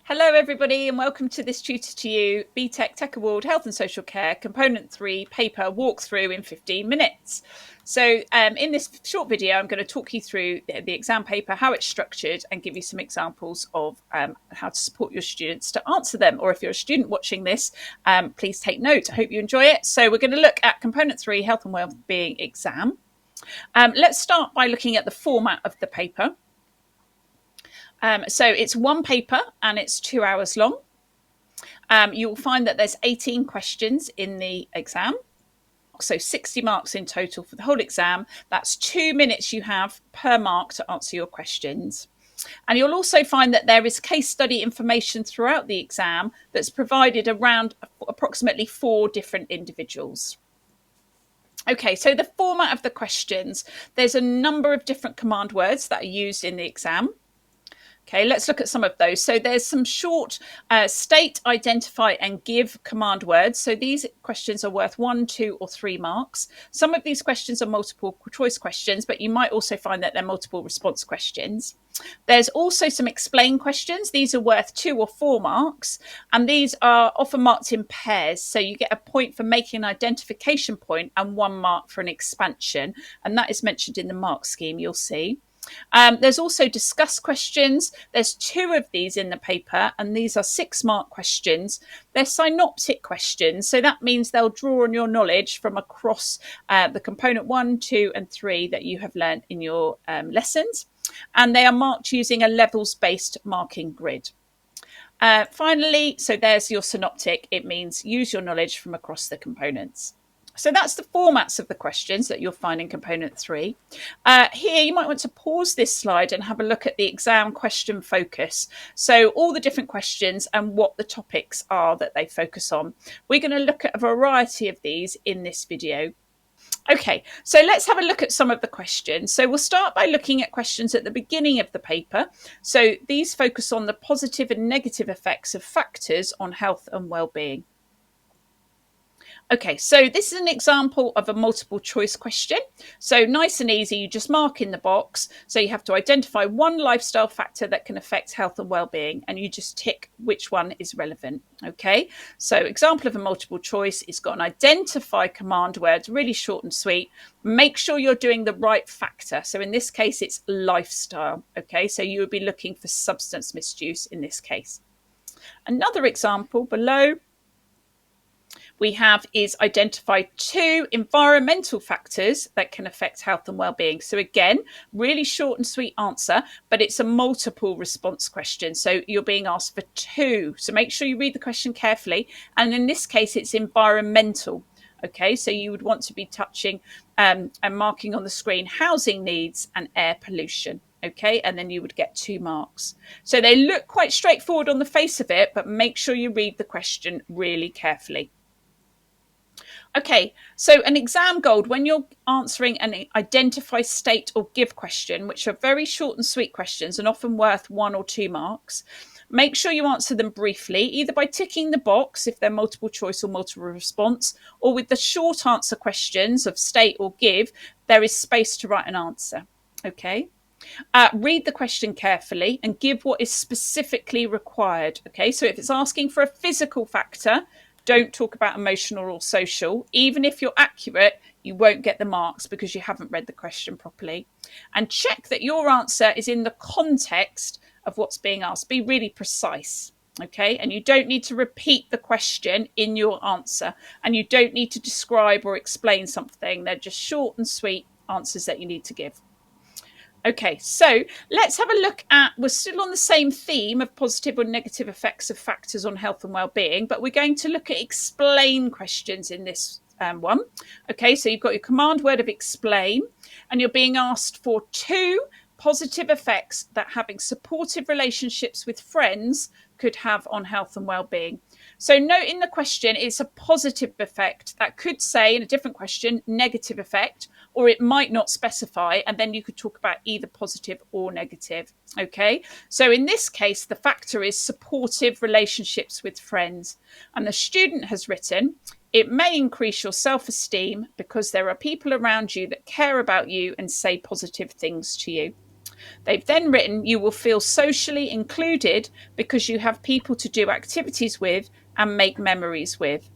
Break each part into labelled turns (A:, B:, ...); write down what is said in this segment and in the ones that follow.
A: Hello everybody and welcome to this Tutor to You BTEC Tech Award Health and Social Care Component 3 paper walkthrough in 15 minutes. So in this short video I'm going to talk you through the exam paper, how it's structured, and give you some examples of how to support your students to answer them. Or if you're a student watching this, please take note. I hope you enjoy it. So we're going to look at Component 3 Health and Wellbeing exam. Let's start by looking at the format of the paper. So it's one paper and it's 2 hours long. You'll find that there's 18 questions in the exam. So 60 marks in total for the whole exam. That's 2 minutes you have per mark to answer your questions. And you'll also find that there is case study information throughout the exam that's provided around approximately 4 different individuals. Okay, so the format of the questions, there's a number of different command words that are used in the exam. Okay, let's look at some of those. So there's some short state, identify and give command words. So these questions are worth 1, 2 or 3 marks. Some of these questions are multiple choice questions, but you might also find that they're multiple response questions. There's also some explain questions. These are worth 2 or 4 marks, and these are often marked in pairs. So you get a point for making an identification point and 1 mark for an expansion, and that is mentioned in the mark scheme, you'll see. There's also discuss questions. There's 2 of these in the paper, and these are 6 mark questions. They're synoptic questions, so that means they'll draw on your knowledge from across the component 1, 2 and 3 that you have learned in your lessons, and they are marked using a levels-based marking grid. Finally, so there's your synoptic. It means use your knowledge from across the components. So that's the formats of the questions that you'll find in component 3. Here you might want to pause this slide and have a look at the exam question focus. So all the different questions and what the topics are that they focus on. We're going to look at a variety of these in this video. Okay, so let's have a look at some of the questions. So we'll start by looking at questions at the beginning of the paper. So these focus on the positive and negative effects of factors on health and well-being. Okay, so this is an example of a multiple choice question. So nice and easy, you just mark in the box. So you have to identify one lifestyle factor that can affect health and well-being, and you just tick which one is relevant. Okay, so example of a multiple choice, it's got an identify command word, really short and sweet. Make sure you're doing the right factor. So in this case, it's lifestyle. Okay, so you would be looking for substance misuse in this case. Another example below we have is identify 2 environmental factors that can affect health and well-being. So again, really short and sweet answer, but it's a multiple response question. So you're being asked for 2. So make sure you read the question carefully. And in this case, it's environmental. Okay, so you would want to be touching and marking on the screen housing needs and air pollution. Okay, and then you would get 2 marks. So they look quite straightforward on the face of it, but make sure you read the question really carefully. Okay, so an exam goal when you're answering an identify, state or give question, which are very short and sweet questions and often worth 1 or 2 marks, make sure you answer them briefly, either by ticking the box if they're multiple choice or multiple response, or with the short answer questions of state or give, there is space to write an answer. Okay. Read the question carefully and give what is specifically required. Okay, so if it's asking for a physical factor, don't talk about emotional or social. Even if you're accurate, you won't get the marks because you haven't read the question properly. And check that your answer is in the context of what's being asked. Be really precise, okay? And you don't need to repeat the question in your answer. And you don't need to describe or explain something. They're just short and sweet answers that you need to give. Okay, so let's have a look at, we're still on the same theme of positive or negative effects of factors on health and well-being, but we're going to look at explain questions in this one. Okay, so you've got your command word of explain, and you're being asked for 2 positive effects that having supportive relationships with friends could have on health and well-being. So note in the question, it's a positive effect. That could say in a different question, negative effect, or it might not specify, and then you could talk about either positive or negative. Okay, so in this case, the factor is supportive relationships with friends. And the student has written, it may increase your self-esteem because there are people around you that care about you and say positive things to you. They've then written, you will feel socially included because you have people to do activities with and make memories with.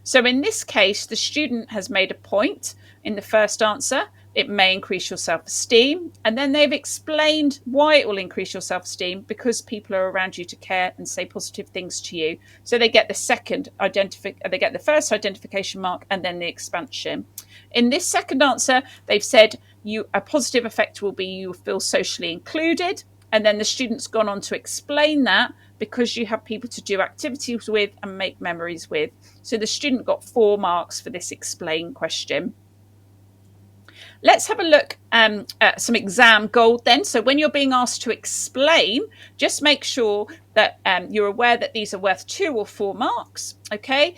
A: So in this case, the student has made a point in the first answer. It may increase your self-esteem. And then they've explained why it will increase your self-esteem, because people are around you to care and say positive things to you. So they get the first identification mark and then the expansion. In this second answer, they've said a positive effect will be you feel socially included. And then the student's gone on to explain that because you have people to do activities with and make memories with. So the student got 4 marks for this explain question. Let's have a look at some exam gold then. So when you're being asked to explain, just make sure that you're aware that these are worth 2 or 4 marks, okay?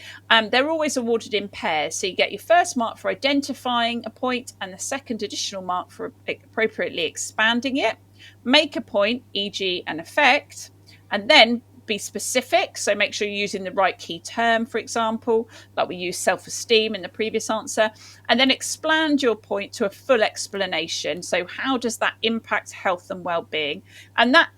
A: They're always awarded in pairs. So you get your first mark for identifying a point and the second additional mark for appropriately expanding it. Make a point, e.g. an effect, and then be specific. So make sure you're using the right key term, for example, like we used self-esteem in the previous answer, and then expand your point to a full explanation. So how does that impact health and well-being? And that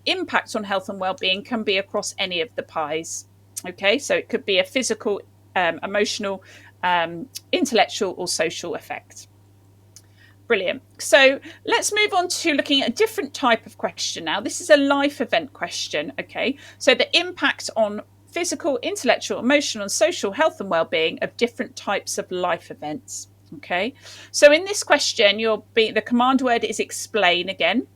A: impact on health and well-being can be across any of the pies. Okay, so it could be a physical, emotional, intellectual or social effect. Brilliant. So let's move on to looking at a different type of question now. This is a life event question, okay? So the impact on physical, intellectual, emotional and social health and well-being of different types of life events, okay? So in this question, the command word is explain again,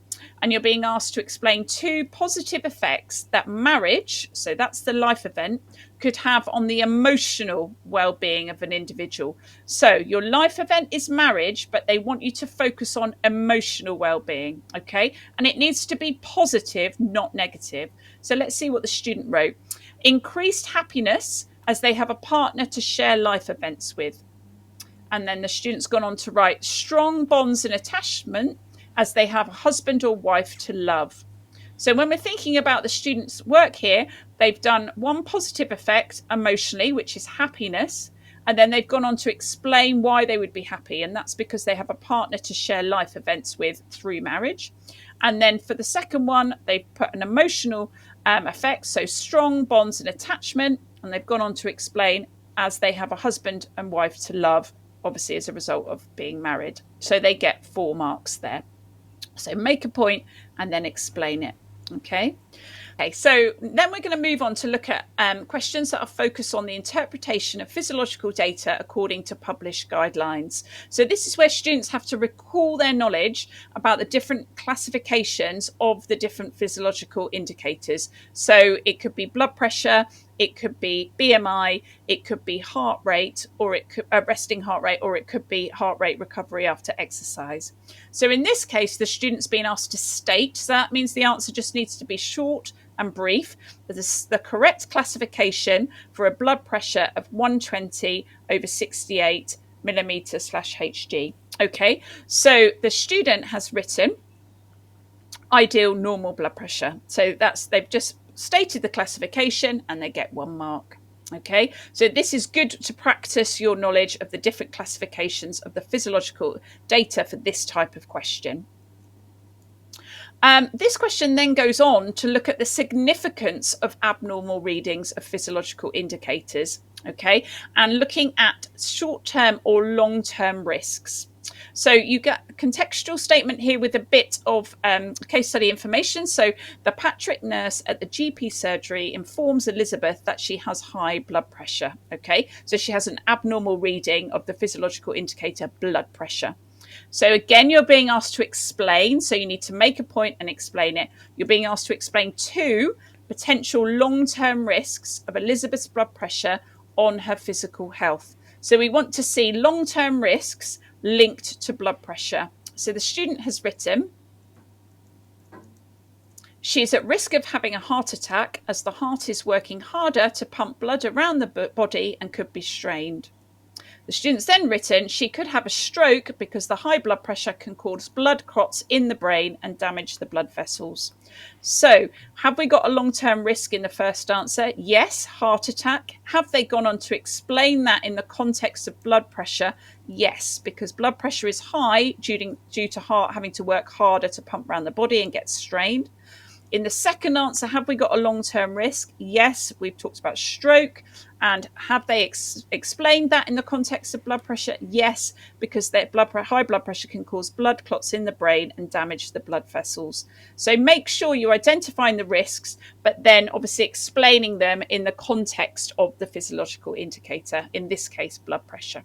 A: and you're being asked to explain 2 positive effects that marriage, so that's the life event, could have on the emotional well-being of an individual. So your life event is marriage, but they want you to focus on emotional well-being, okay? And it needs to be positive, not negative. So let's see what the student wrote. Increased happiness as they have a partner to share life events with. And then the student's gone on to write strong bonds and attachment as they have a husband or wife to love. So when we're thinking about the student's work here, they've done 1 positive effect emotionally, which is happiness, and then they've gone on to explain why they would be happy, and that's because they have a partner to share life events with through marriage. And then for the second one, they've put an emotional effect, so strong bonds and attachment, and they've gone on to explain as they have a husband and wife to love, obviously as a result of being married. So they get 4 marks there. So make a point and then explain it. Okay, so then we're going to move on to look at questions that are focused on the interpretation of physiological data according to published guidelines. So this is where students have to recall their knowledge about the different classifications of the different physiological indicators. So it could be blood pressure, it could be BMI, it could be heart rate, or it could resting heart rate, or it could be heart rate recovery after exercise. So in this case, the student's been asked to state, so that means the answer just needs to be short and brief. The correct classification for a blood pressure of 120 over 68 millimeter/Hg. Okay, so the student has written ideal normal blood pressure. So they've just stated the classification and they get 1 mark. Okay, so this is good to practice your knowledge of the different classifications of the physiological data for this type of question. This question then goes on to look at the significance of abnormal readings of physiological indicators, okay, and looking at short-term or long-term risks. So you get a contextual statement here with a bit of case study information. So the Patrick nurse at the GP surgery informs Elizabeth that she has high blood pressure. Okay, so she has an abnormal reading of the physiological indicator blood pressure. So again, you're being asked to explain. So you need to make a point and explain it. You're being asked to explain 2 potential long-term risks of Elizabeth's blood pressure on her physical health. So we want to see long-term risks linked to blood pressure. So the student has written, she is at risk of having a heart attack as the heart is working harder to pump blood around the body and could be strained. The student's then written, she could have a stroke because the high blood pressure can cause blood clots in the brain and damage the blood vessels. So have we got a long-term risk in the first answer? Yes, heart attack. Have they gone on to explain that in the context of blood pressure? Yes, because blood pressure is high due to heart having to work harder to pump around the body and get strained. In the second answer, have we got a long-term risk? Yes, we've talked about stroke. And have they explained that in the context of blood pressure? Yes, because high blood pressure can cause blood clots in the brain and damage the blood vessels. So make sure you're identifying the risks, but then obviously explaining them in the context of the physiological indicator, in this case, blood pressure.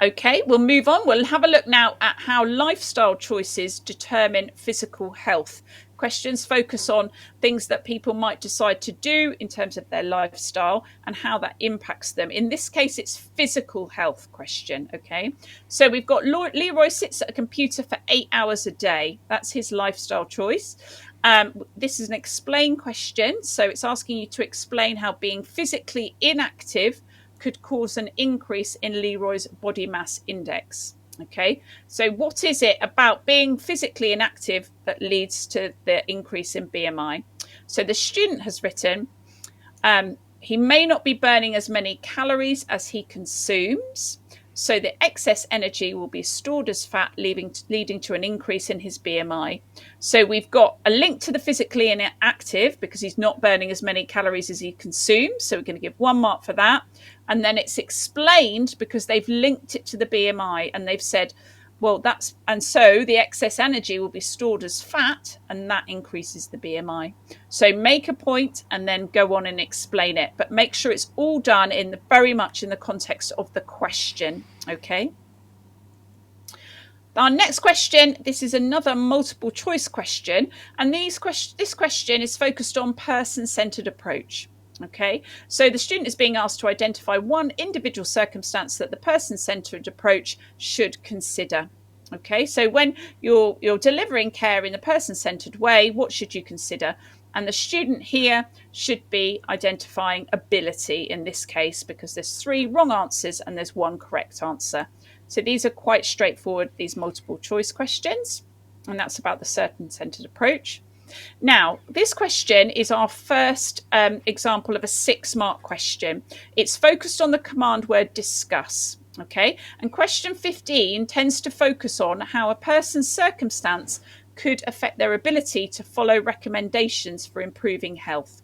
A: Okay, we'll move on. We'll have a look now at how lifestyle choices determine physical health. Questions focus on things that people might decide to do in terms of their lifestyle and how that impacts them. In this case, it's physical health question. Okay, so we've got Leroy sits at a computer for 8 hours a day. That's his lifestyle choice. This is an explain question. So it's asking you to explain how being physically inactive could cause an increase in Leroy's body mass index. Okay, so what is it about being physically inactive that leads to the increase in BMI? So the student has written, he may not be burning as many calories as he consumes, so the excess energy will be stored as fat, leading to an increase in his BMI. So we've got a link to the physically inactive because he's not burning as many calories as he consumes. So we're going to give 1 mark for that. And then it's explained because they've linked it to the BMI and they've said, well, so the excess energy will be stored as fat and that increases the BMI. So make a point and then go on and explain it, but make sure it's all done very much in the context of the question. Okay. Our next question, this is another multiple choice question, and this question is focused on person-centered approach. Okay, so the student is being asked to identify one individual circumstance that the person-centered approach should consider. Okay, so when you're delivering care in a person-centered way, what should you consider? And the student here should be identifying ability in this case, because there's 3 wrong answers and there's 1 correct answer. So these are quite straightforward, these multiple choice questions, and that's about the person-centered approach. Now, this question is our first example of a 6-mark question. It's focused on the command word discuss. Okay, and question 15 tends to focus on how a person's circumstance could affect their ability to follow recommendations for improving health.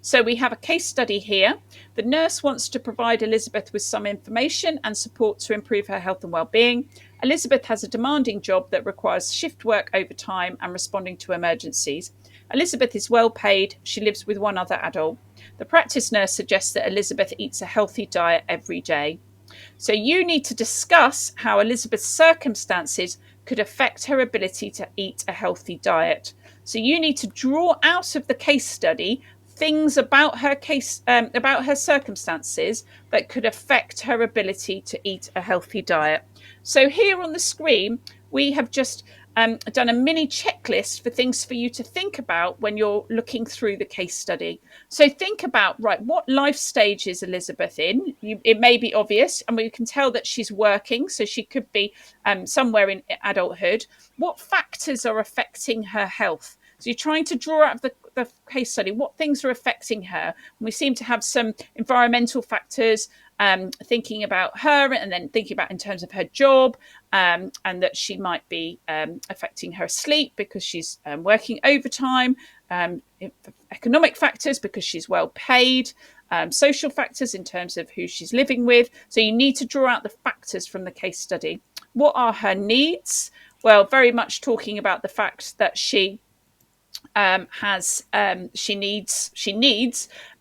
A: So we have a case study here. The nurse wants to provide Elizabeth with some information and support to improve her health and well-being. Elizabeth has a demanding job that requires shift work overtime and responding to emergencies. Elizabeth is well paid. She lives with 1 other adult. The practice nurse suggests that Elizabeth eats a healthy diet every day. So you need to discuss how Elizabeth's circumstances could affect her ability to eat a healthy diet. So you need to draw out of the case study things about her about her circumstances that could affect her ability to eat a healthy diet. So here on the screen, we have just done a mini checklist for things for you to think about when you're looking through the case study. So think about, right, what life stage is Elizabeth in? It may be obvious, and we can tell that she's working, so she could be somewhere in adulthood. What factors are affecting her health? So you're trying to draw out of the case study what things are affecting her. And we seem to have some environmental factors, thinking about her and then thinking about in terms of her job, and that she might be affecting her sleep because she's working overtime, economic factors because she's well paid, social factors in terms of who she's living with. So you need to draw out the factors from the case study. What are her needs? Well, very much talking about the fact that she needs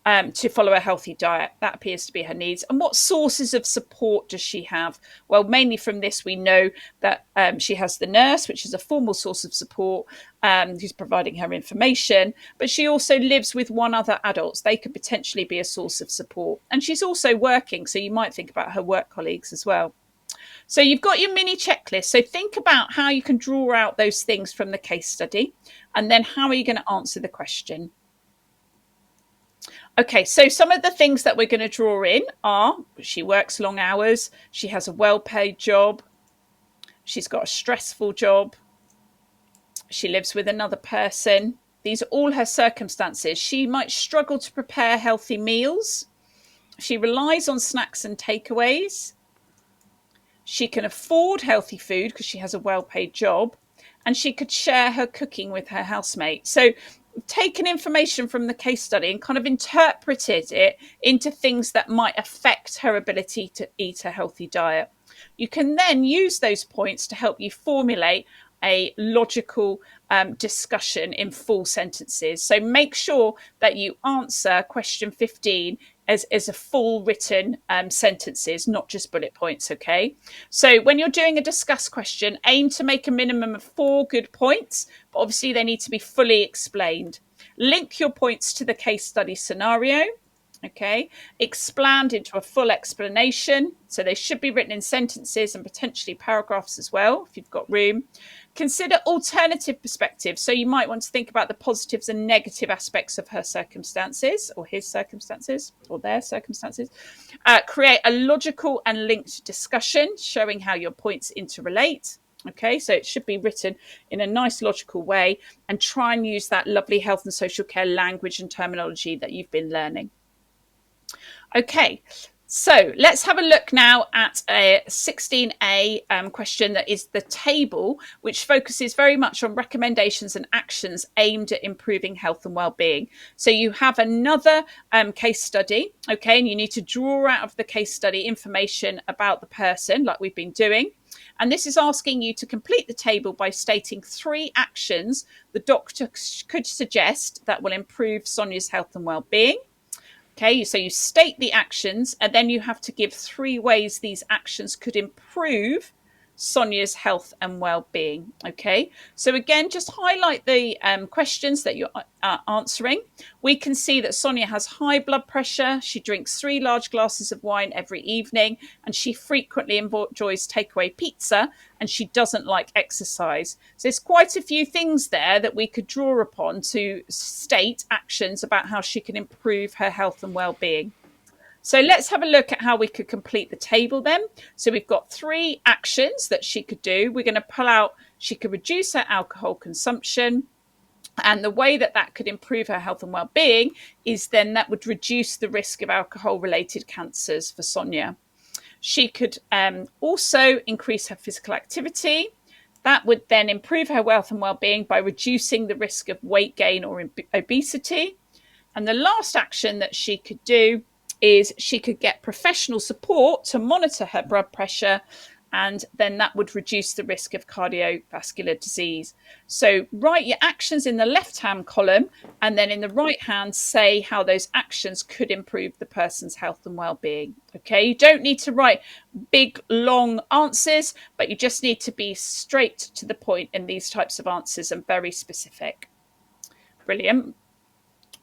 A: to follow a healthy diet. That appears to be her needs. And what sources of support does she have? Well, mainly from this, we know that she has the nurse, which is a formal source of support, who's providing her information. But she also lives with 1 other adult. They could potentially be a source of support. And she's also working, so you might think about her work colleagues as well. So you've got your mini checklist. So think about how you can draw out those things from the case study, and then how are you going to answer the question? Okay, so some of the things that we're going to draw in are she works long hours, she has a well-paid job, she's got a stressful job, she lives with another person. These are all her circumstances. She might struggle to prepare healthy meals. She relies on snacks and takeaways. she can afford healthy food because she has a well-paid job, and she could share her cooking with her housemate. So taken information from the case study and kind of interpreted it into things that might affect her ability to eat a healthy diet. You can then use those points to help you formulate a logical discussion in full sentences. So make sure that you answer question 15 as a full written sentences, not just bullet points, okay? So when you're doing a discuss question, aim to make a minimum of 4 good points, but obviously they need to be fully explained. Link your points to the case study scenario, okay? Expand into a full explanation. So they should be written in sentences and potentially paragraphs as well, if you've got room. Consider alternative perspectives. So you might want to think about the positives and negative aspects of her circumstances, or his circumstances, or their circumstances. Create a logical and linked discussion showing how your points interrelate. Okay, so it should be written in a nice logical way, and try and use that lovely health and social care language and terminology that you've been learning. Okay, so let's have a look now at a 16A question that is the table, which focuses very much on recommendations and actions aimed at improving health and well-being. So you have another case study, okay, and you need to draw out of the case study information about the person like we've been doing. And this is asking you to complete the table by stating 3 actions the doctor could suggest that will improve Sonia's health and well-being. Okay, so you state the actions, and then you have to give 3 ways these actions could improve Sonia's health and well-being. Okay, so again, just highlight the questions that you're answering. We can see that Sonia has high blood pressure. She drinks 3 large glasses of wine every evening, and she frequently enjoys takeaway pizza, and she doesn't like exercise. So there's quite a few things there that we could draw upon to state actions about how she can improve her health and well-being. So let's have a look at how we could complete the table then. So we've got 3 actions that she could do. We're going to pull out, she could reduce her alcohol consumption. And the way that that could improve her health and well-being is then that would reduce the risk of alcohol-related cancers for Sonia. She could also increase her physical activity. That would then improve her health and well-being by reducing the risk of weight gain or obesity. And the last action that she could do is she could get professional support to monitor her blood pressure, and then that would reduce the risk of cardiovascular disease. So write your actions in the left-hand column, and then in the right-hand, say how those actions could improve the person's health and well-being. Okay, you don't need to write big, long answers, but you just need to be straight to the point in these types of answers and very specific. Brilliant.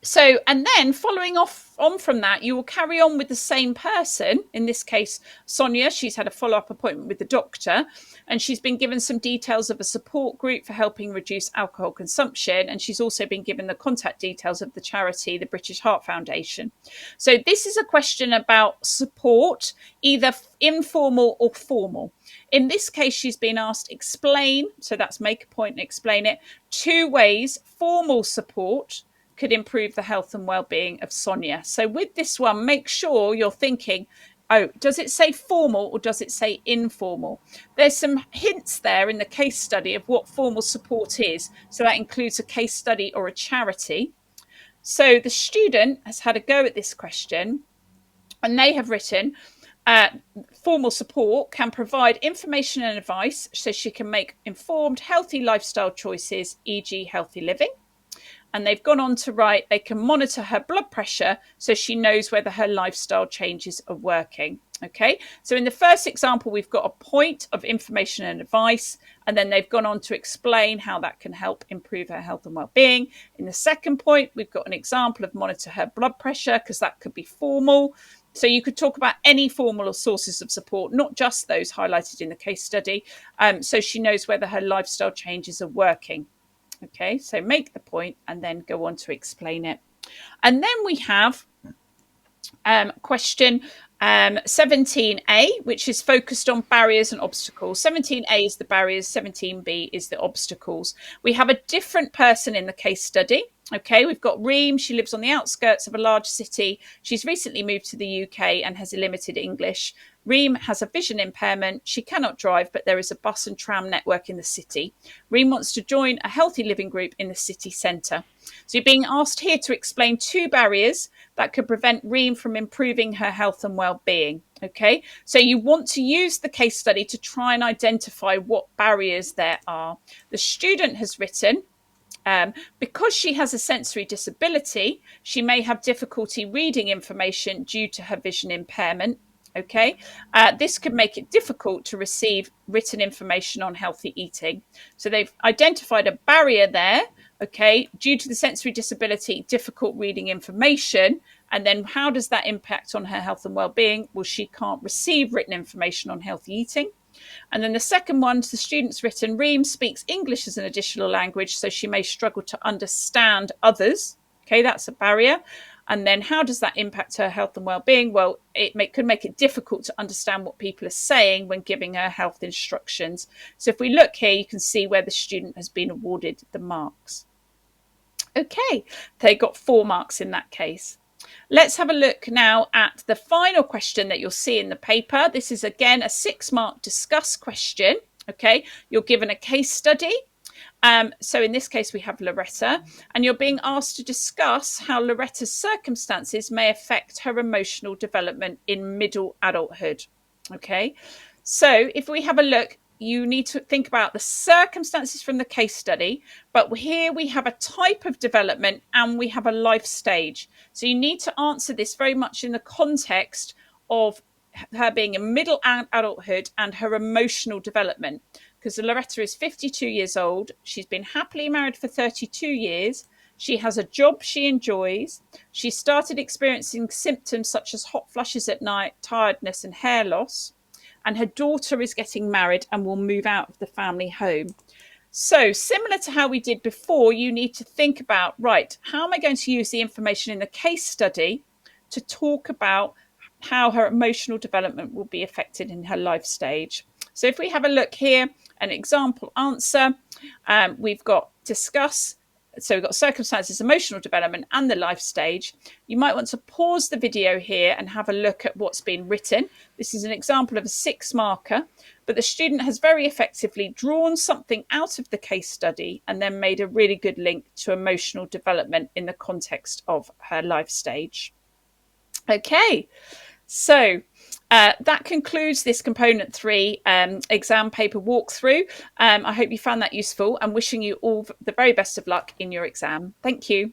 A: So, and then following on from that, you will carry on with the same person. In this case, Sonia, she's had a follow-up appointment with the doctor, and she's been given some details of a support group for helping reduce alcohol consumption. And she's also been given the contact details of the charity, the British Heart Foundation. So this is a question about support, either informal or formal. In this case, she's been asked explain, so that's make a point and explain it, 2 ways formal support could improve the health and well-being of Sonia. So with this one, make sure you're thinking, oh, does it say formal or does it say informal? There's some hints there in the case study of what formal support is. So that includes a case study or a charity. So the student has had a go at this question, and they have written, formal support can provide information and advice so she can make informed, healthy lifestyle choices, e.g. healthy living. And they've gone on to write, they can monitor her blood pressure so she knows whether her lifestyle changes are working. Okay, so in the first example, we've got a point of information and advice, and then they've gone on to explain how that can help improve her health and well-being. In the second point, we've got an example of monitor her blood pressure, because that could be formal. So you could talk about any formal sources of support, not just those highlighted in the case study, so she knows whether her lifestyle changes are working. Okay, so make the point and then go on to explain it. And then we have question 17A, which is focused on barriers and obstacles. 17A is the barriers, 17B is the obstacles. We have a different person in the case study. Okay, we've got Reem. She lives on the outskirts of a large city. She's recently moved to the UK and has limited English Reem has a vision impairment. She cannot drive, but there is a bus and tram network in the city. Reem wants to join a healthy living group in the city centre. So you're being asked here to explain 2 barriers that could prevent Reem from improving her health and well-being. Okay, so you want to use the case study to try and identify what barriers there are. The student has written, because she has a sensory disability, she may have difficulty reading information due to her vision impairment. Okay, this could make it difficult to receive written information on healthy eating. So they've identified a barrier there. Okay, due to the sensory disability, difficult reading information. And then how does that impact on her health and well-being? Well, she can't receive written information on healthy eating. And then the second one, the student's written, Reem speaks English as an additional language, so she may struggle to understand others. Okay, that's a barrier. And then how does that impact her health and well-being? Well, could make it difficult to understand what people are saying when giving her health instructions. So if we look here, you can see where the student has been awarded the marks. Okay, they got 4 marks in that case. Let's have a look now at the final question that you'll see in the paper. This is again a 6-mark discuss question. Okay, you're given a case study. So in this case, we have Loretta, and you're being asked to discuss how Loretta's circumstances may affect her emotional development in middle adulthood. Okay, so if we have a look, you need to think about the circumstances from the case study, but here we have a type of development and we have a life stage. So you need to answer this very much in the context of her being in middle adulthood and her emotional development. Because Loretta is 52 years old. She's been happily married for 32 years. She has a job she enjoys. She started experiencing symptoms such as hot flushes at night, tiredness and hair loss. And her daughter is getting married and will move out of the family home. So similar to how we did before, you need to think about, right, how am I going to use the information in the case study to talk about how her emotional development will be affected in her life stage? So if we have a look here, an example answer, we've got discuss. So we've got circumstances, emotional development and the life stage. You might want to pause the video here and have a look at what's been written. This is an example of a 6-marker, but the student has very effectively drawn something out of the case study and then made a really good link to emotional development in the context of her life stage. Okay, so that concludes this component 3 exam paper walkthrough. I hope you found that useful and wishing you all the very best of luck in your exam. Thank you.